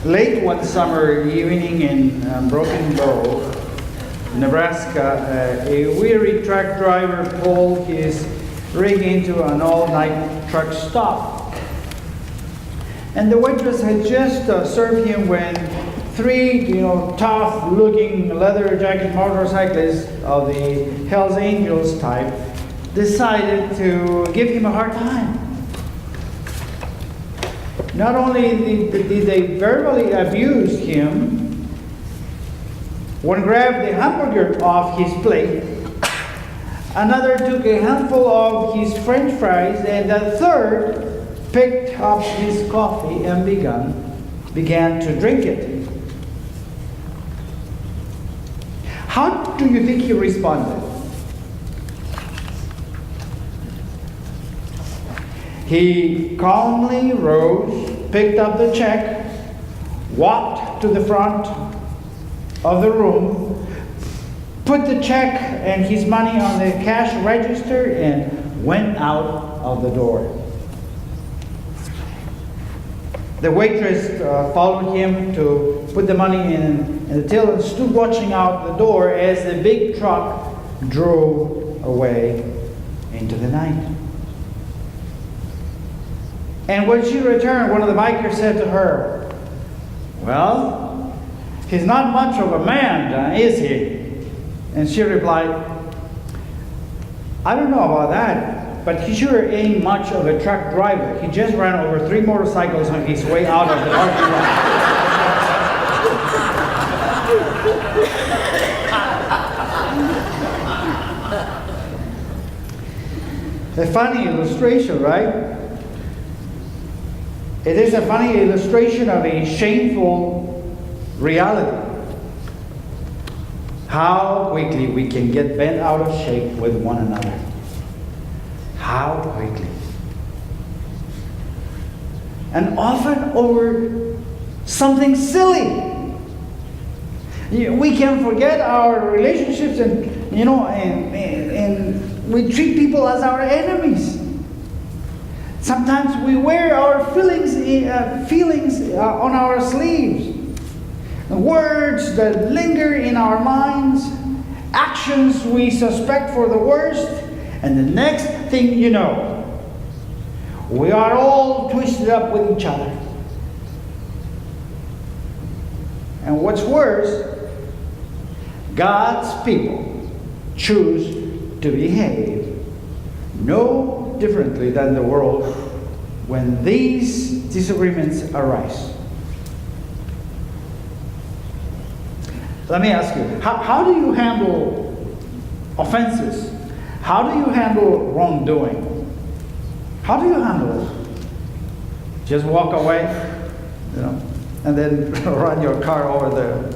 Late one summer evening in Broken Bow, Nebraska, a weary truck driver pulled his rig into an all-night truck stop. And the waitress had just served him when three, tough-looking leather jacket motorcyclists of the Hells Angels type decided to give him a hard time. Not only did they verbally abuse him, one grabbed the hamburger off his plate, another took a handful of his French fries, and the third picked up his coffee and began to drink it. How do you think he responded? He calmly rose, picked up the check, walked to the front of the room, put the check and his money on the cash register, and went out of the door. The waitress followed him to put the money in the till and stood watching out the door as the big truck drove away into the night. And when she returned, one of the bikers said to her, "Well, he's not much of a man, is he?" And she replied, "I don't know about that, but he sure ain't much of a truck driver. He just ran over 3 motorcycles on his way out of the parking lot." A funny illustration, right? It is a funny illustration of a shameful reality. How quickly we can get bent out of shape with one another. How quickly. And often over something silly. We can forget our relationships and we treat people as our enemies. Sometimes we wear our feelings on our sleeves. Words that linger in our minds, actions we suspect for the worst, and the next thing you know, we are all twisted up with each other. And what's worse, God's people choose to behave no differently than the world when these disagreements arise. Let me ask you, how do you handle offenses? How do you handle wrongdoing? How do you handle it? Just walk away, and then run your car over the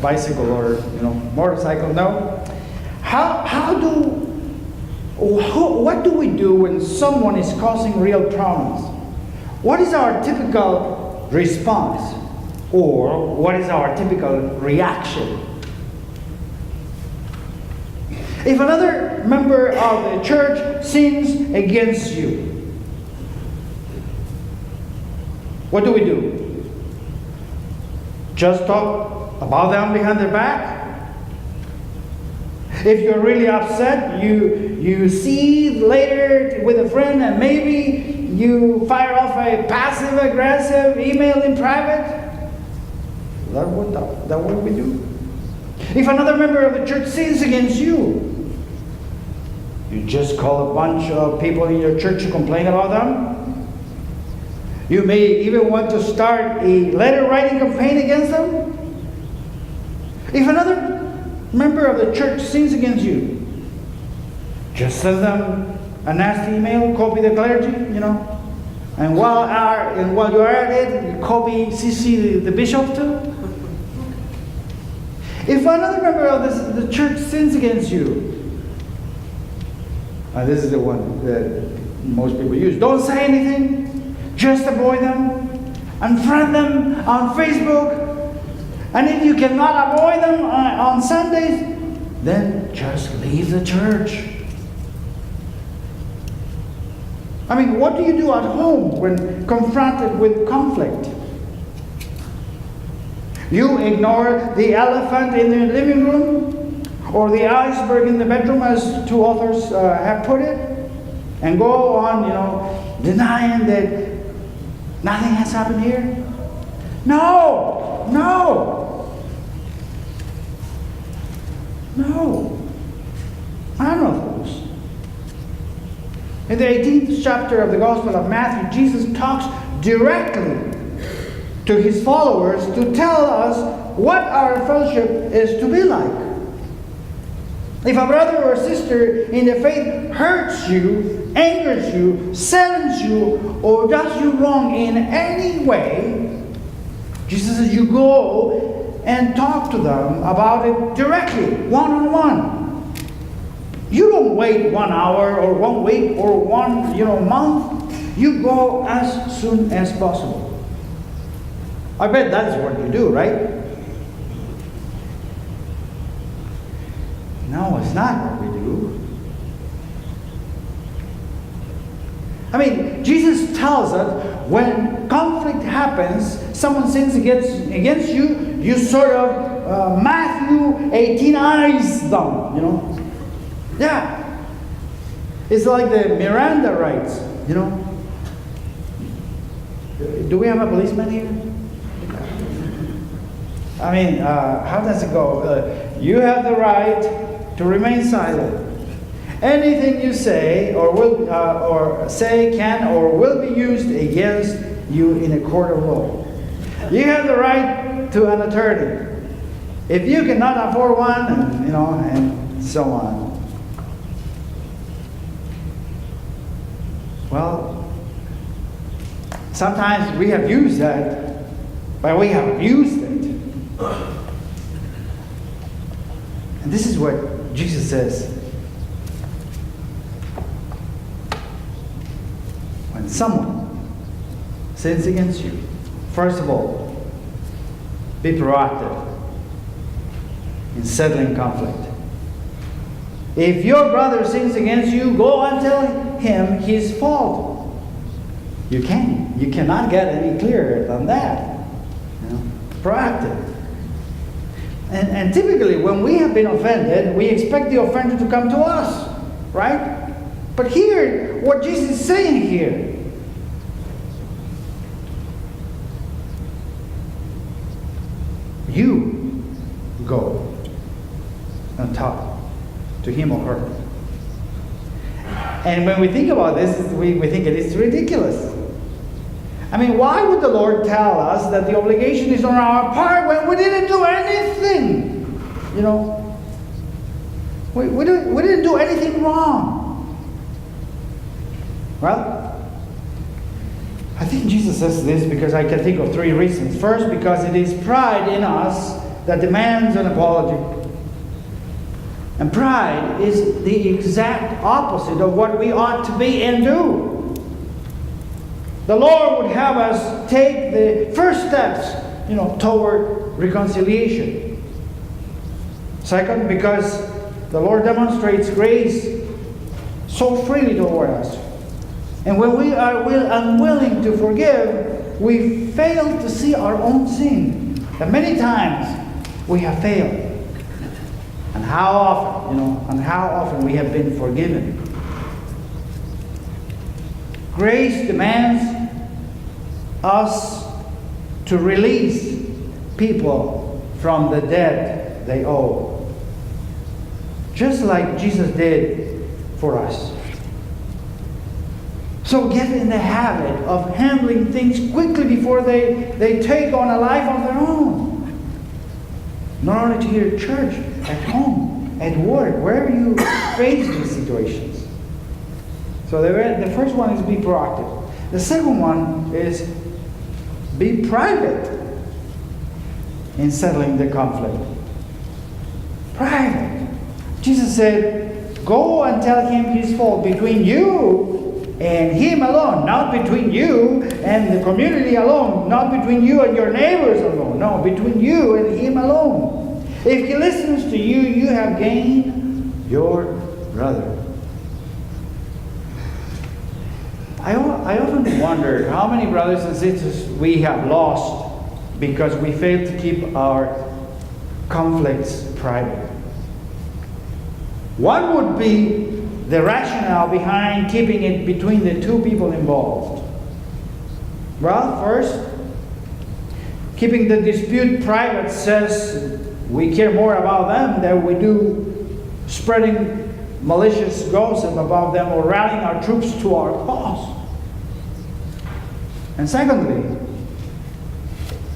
bicycle or motorcycle? No. What do we do when someone is causing real problems? What is our typical response? Or what is our typical reaction? If another member of the church sins against you, what do? Just talk about them behind their back? If you're really upset, you see later with a friend and maybe you fire off a passive-aggressive email in private. That's what we do. If another member of the church sins against you, you just call a bunch of people in your church to complain about them. You may even want to start a letter-writing campaign against them. If another member of the church sins against you, just send them a nasty email, copy the clergy, and while you are at it, you copy CC the bishop too. If another member of the church sins against you, this is the one that most people use. Don't say anything, just avoid them, unfriend them on Facebook, and if you cannot avoid them on Sundays, then just leave the church. What do you do at home when confronted with conflict? You ignore the elephant in the living room, or the iceberg in the bedroom, as two authors have put it, and go on, denying that nothing has happened here. No, no, no. None of those. In the 18th chapter of the Gospel of Matthew, Jesus talks directly to his followers to tell us what our fellowship is to be like. If a brother or sister in the faith hurts you, angers you, saddens you, or does you wrong in any way, Jesus says you go and talk to them about it directly, one-on-one. You don't wait 1 hour or 1 week or one month. You go as soon as possible. I bet that's what you do, right? No, it's not what we do. I mean, Jesus tells us when conflict happens, someone sins against you, you sort of Matthew 18-ize them, Yeah. It's like the Miranda rights, Do we have a policeman here? I mean, how does it go? You have the right to remain silent. Anything you say or will can or will be used against you in a court of law. You have the right to an attorney. If you cannot afford one, and so on. Well, sometimes we have used that, but we have abused it. And this is what Jesus says. When someone sins against you, first of all, be proactive in settling conflict. If your brother sins against you, go and tell him his fault. You cannot get any clearer than that. Proactive. And typically, when we have been offended, we expect the offender to come to us, right? But here, what Jesus is saying here, you go and talk to him or her. And when we think about this, we think it is ridiculous. I mean, why would the Lord tell us that the obligation is on our part when we didn't do anything? We didn't do anything wrong. Well, I think Jesus says this because I can think of 3 reasons. First, because it is pride in us that demands an apology. And pride is the exact opposite of what we ought to be and do. The Lord would have us take the first steps, toward reconciliation. Second, because the Lord demonstrates grace so freely toward us. And when we are unwilling to forgive, we fail to see our own sin. And many times we have failed. And how often we have been forgiven. Grace demands us to release people from the debt they owe. Just like Jesus did for us. So get in the habit of handling things quickly before they take on a life of their own. Not only to your church, at home, at work, wherever you face these situations. So the first one is be proactive. The second one is be private in settling the conflict. Private. Jesus said, go and tell him his fault between you and him alone, not between you and the community alone, not between you and your neighbors alone, no, between you and him alone. If he listens to you, you have gained your brother. I often wonder how many brothers and sisters we have lost because we fail to keep our conflicts private. What would be the rationale behind keeping it between the two people involved? Well, first, keeping the dispute private says we care more about them than we do spreading malicious gossip about them or rallying our troops to our cause. And secondly,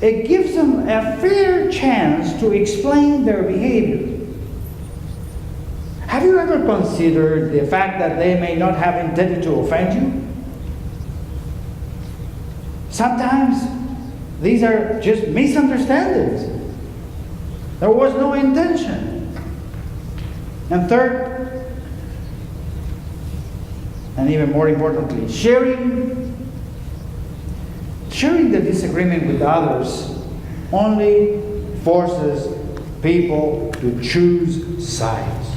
it gives them a fair chance to explain their behavior. Have you ever considered the fact that they may not have intended to offend you? Sometimes these are just misunderstandings. There was no intention. And third, and even more importantly, sharing the disagreement with others only forces people to choose sides.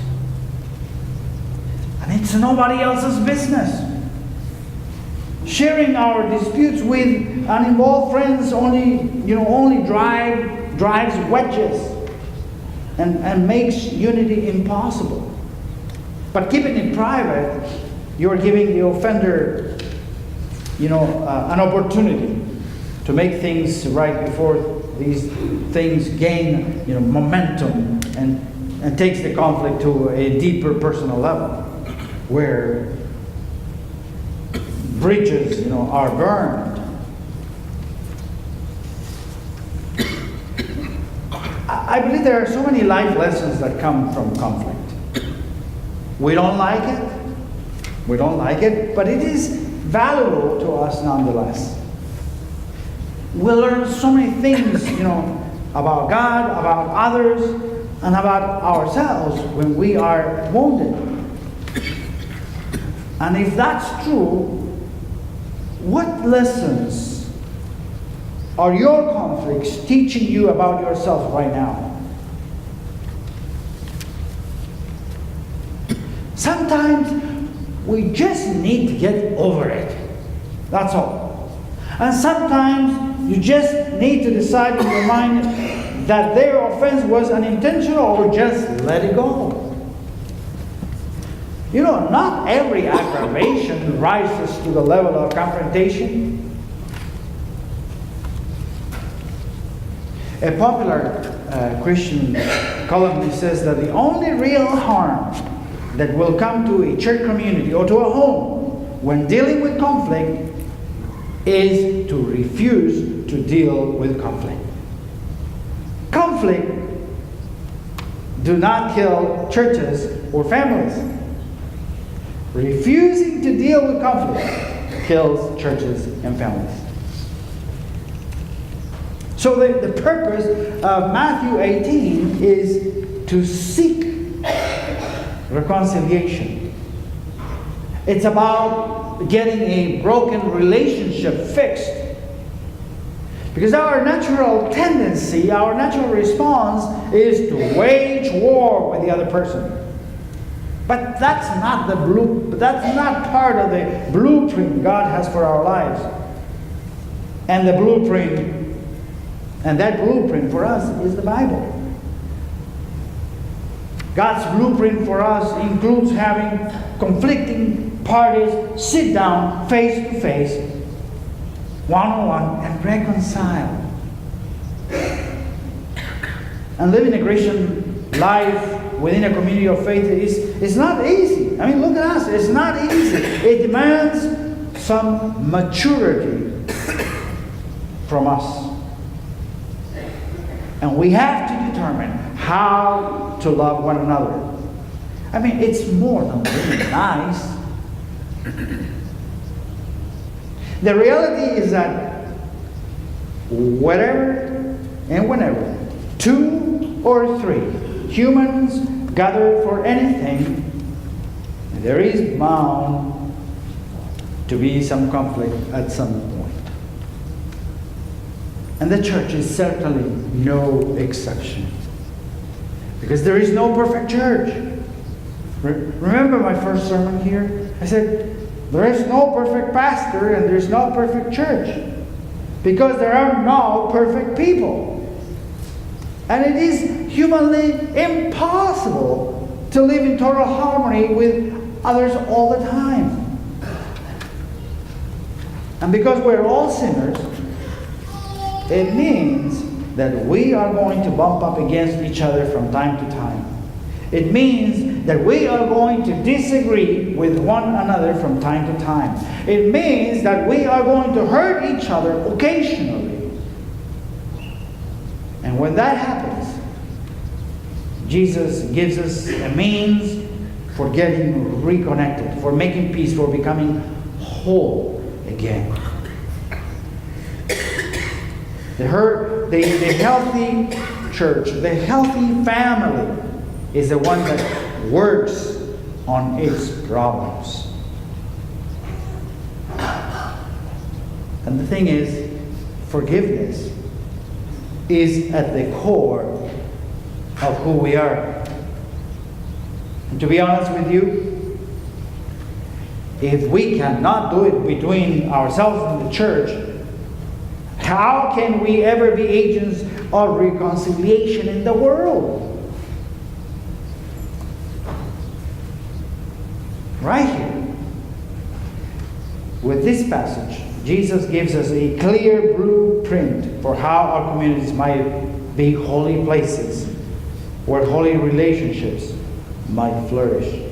And it's nobody else's business. Sharing our disputes with uninvolved friends only drives wedges and makes unity impossible. But keeping it private, you're giving the offender, an opportunity to make things right before these things gain, momentum and takes the conflict to a deeper personal level, where bridges, are burned. I believe there are so many life lessons that come from conflict. We don't like it, but it is valuable to us nonetheless. We learn so many things, about God, about others, and about ourselves when we are wounded. And if that's true, what lessons are your conflicts teaching you about yourself right now? Sometimes we just need to get over it. That's all. And sometimes you just need to decide in your mind that their offense was unintentional or just let it go. Not every aggravation rises to the level of confrontation. A popular Christian columnist says that the only real harm that will come to a church community or to a home when dealing with conflict is to refuse to deal with conflict. Conflict do not kill churches or families. Refusing to deal with conflict kills churches and families. So the purpose of Matthew 18 is to seek reconciliation. It's about getting a broken relationship fixed. Because our natural tendency, our natural response is to wage war with the other person. But that's not part of the blueprint God has for our lives. And that blueprint for us is the Bible. God's blueprint for us includes having conflicting parties sit down face to face, one-on-one, and reconcile. And living a Christian life within a community of faith is not easy. I mean, look at us. It's not easy. It demands some maturity from us. And we have to determine how to love one another. I mean, it's more than being nice. The reality is that wherever and whenever two or three humans gather for anything, there is bound to be some conflict at some point. And the church is certainly no exception. Because there is no perfect church. Remember my first sermon here? I said, there is no perfect pastor and there is no perfect church. Because there are no perfect people. And it is humanly impossible to live in total harmony with others all the time. And because we're all sinners, it means that we are going to bump up against each other from time to time. It means that we are going to disagree with one another from time to time. It means that we are going to hurt each other occasionally. And when that happens, Jesus gives us a means for getting reconnected, for making peace, for becoming whole again. The healthy church, the healthy family is the one that works on its problems. And the thing is, forgiveness is at the core of who we are. And to be honest with you, if we cannot do it between ourselves and the church, how can we ever be agents of reconciliation in the world? Right here, with this passage, Jesus gives us a clear blueprint for how our communities might be holy places, where holy relationships might flourish.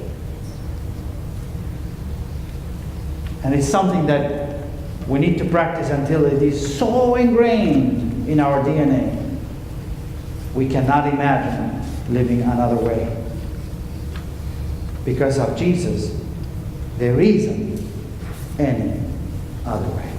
And it's something that we need to practice until it is so ingrained in our DNA, we cannot imagine living another way. Because of Jesus, there isn't any other way.